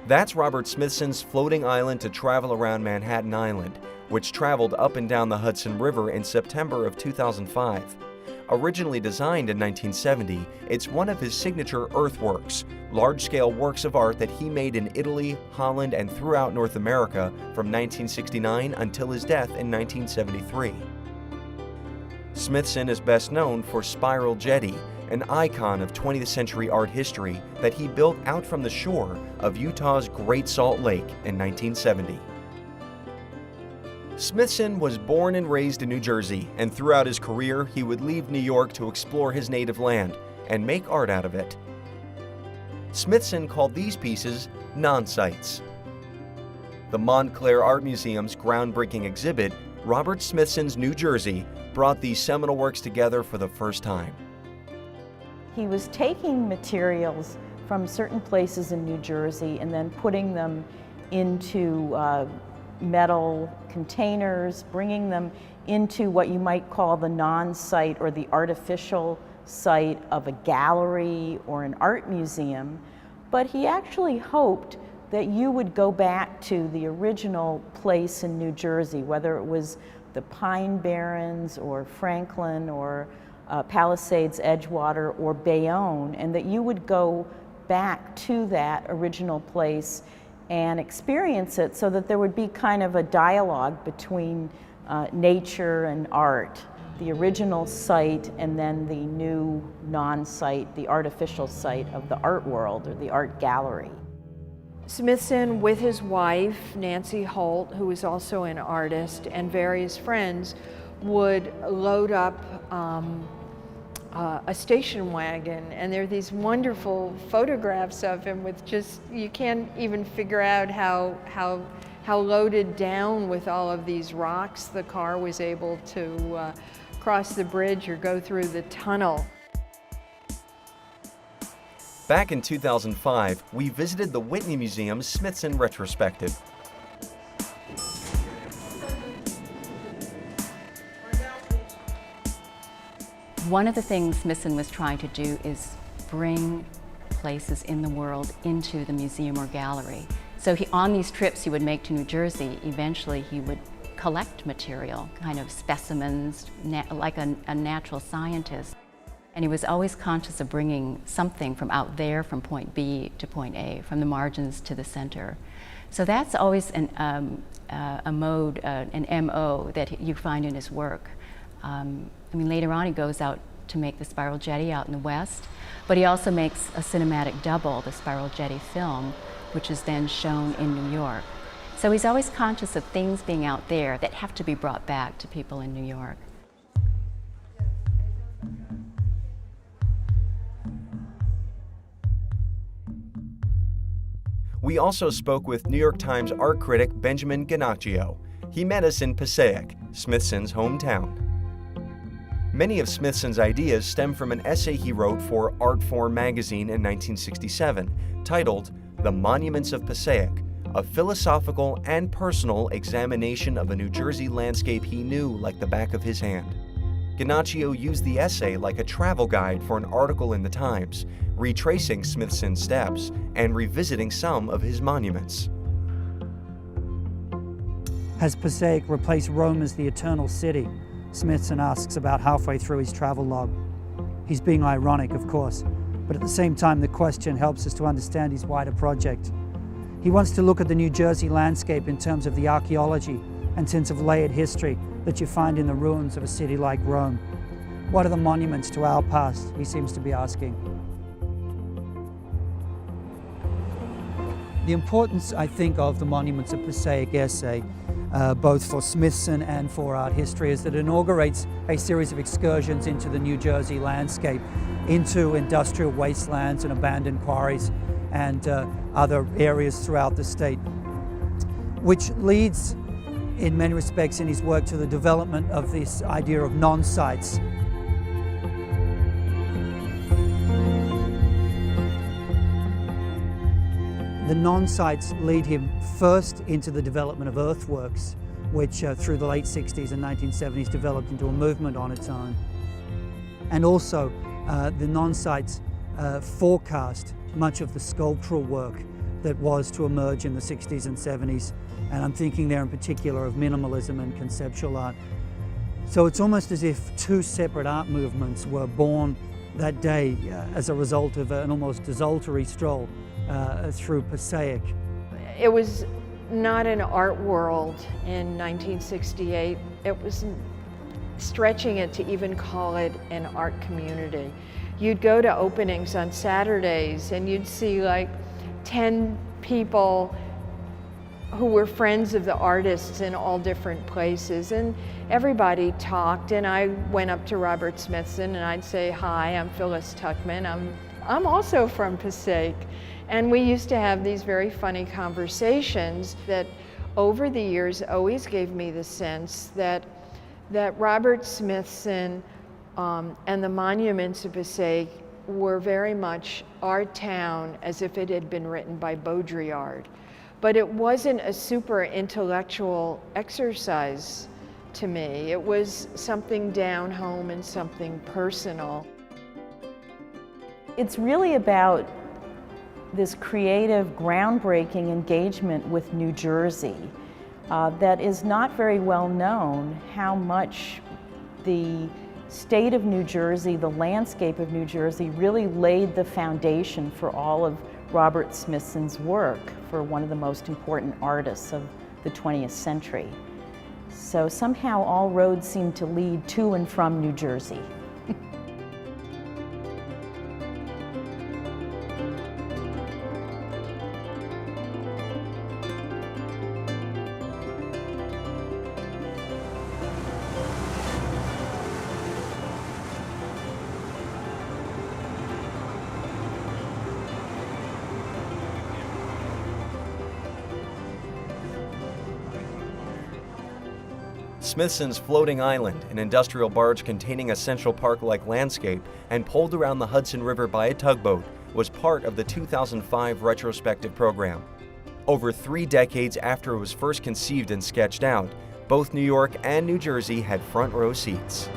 That's Robert Smithson's floating island to travel around Manhattan Island, which traveled up and down the Hudson River in September of 2005. Originally designed in 1970, it's one of his signature earthworks, large-scale works of art that he made in Italy, Holland, and throughout North America from 1969 until his death in 1973. Smithson is best known for Spiral Jetty, an icon of 20th century art history that he built out from the shore of Utah's Great Salt Lake in 1970. Smithson was born and raised in New Jersey, and throughout his career he would leave New York to explore his native land and make art out of it. Smithson called these pieces non-sites. The Montclair Art Museum's groundbreaking exhibit, Robert Smithson's New Jersey, brought these seminal works together for the first time. He was taking materials from certain places in New Jersey and then putting them into metal containers, bringing them into what you might call the non-site or the artificial site of a gallery or an art museum. But he actually hoped that you would go back to the original place in New Jersey, whether it was the Pine Barrens or Franklin or Palisades, Edgewater, or Bayonne, and that you would go back to that original place and experience it so that there would be kind of a dialogue between nature and art, the original site and then the new non-site, the artificial site of the art world or the art gallery. Smithson, with his wife, Nancy Holt, who was also an artist, and various friends, would load up a station wagon, and there are these wonderful photographs of him with just, you can't even figure out how loaded down with all of these rocks the car was able to cross the bridge or go through the tunnel. Back in 2005, we visited the Whitney Museum's Smithson retrospective. One of the things Smithson was trying to do is bring places in the world into the museum or gallery. So on these trips he would make to New Jersey, eventually he would collect material, kind of specimens, like a natural scientist. And he was always conscious of bringing something from out there, from point B to point A, from the margins to the center. So that's always a mode, an MO that you find in his work. I mean, later on he goes out to make the Spiral Jetty out in the West, but he also makes a cinematic double, the Spiral Jetty film, which is then shown in New York. So he's always conscious of things being out there that have to be brought back to people in New York. We also spoke with New York Times art critic Benjamin Ganaccio. He met us in Passaic, Smithson's hometown. Many of Smithson's ideas stem from an essay he wrote for Artform magazine in 1967, titled The Monuments of Passaic, a philosophical and personal examination of a New Jersey landscape he knew like the back of his hand. Ganaccio used the essay like a travel guide for an article in the Times, retracing Smithson's steps and revisiting some of his monuments. Has Passaic replaced Rome as the eternal city? Smithson asks about halfway through his travel log. He's being ironic, of course, but at the same time the question helps us to understand his wider project. He wants to look at the New Jersey landscape in terms of the archaeology and sense of layered history that you find in the ruins of a city like Rome. What are the monuments to our past, he seems to be asking. The importance, I think, of the Monuments of Passaic essay, both for Smithson and for art history, is that it inaugurates a series of excursions into the New Jersey landscape, into industrial wastelands and abandoned quarries and other areas throughout the state, which leads in many respects in his work to the development of this idea of non-sites. The non-sites lead him first into the development of earthworks, which through the late 60s and 1970s developed into a movement on its own. And also the non-sites forecast much of the sculptural work that was to emerge in the 60s and 70s. And I'm thinking there in particular of minimalism and conceptual art. So it's almost as if two separate art movements were born that day as a result of an almost desultory stroll through Passaic. It was not an art world in 1968. It was stretching it to even call it an art community. You'd go to openings on Saturdays and you'd see like 10 people who were friends of the artists in all different places, and everybody talked. And I went up to Robert Smithson and I'd say, "Hi, I'm Phyllis Tuckman. I'm also from Passaic." And we used to have these very funny conversations that over the years always gave me the sense that Robert Smithson and the monuments of Passaic were very much our town as if it had been written by Baudrillard. But it wasn't a super intellectual exercise to me. It was something down home and something personal. It's really about this creative, groundbreaking engagement with New Jersey that is not very well known, how much the state of New Jersey, the landscape of New Jersey, really laid the foundation for all of Robert Smithson's work, for one of the most important artists of the 20th century. So somehow all roads seem to lead to and from New Jersey. Smithson's floating island, an industrial barge containing a Central Park-like landscape and poled around the Hudson River by a tugboat, was part of the 2005 retrospective program. Over 3 decades after it was first conceived and sketched out, both New York and New Jersey had front row seats.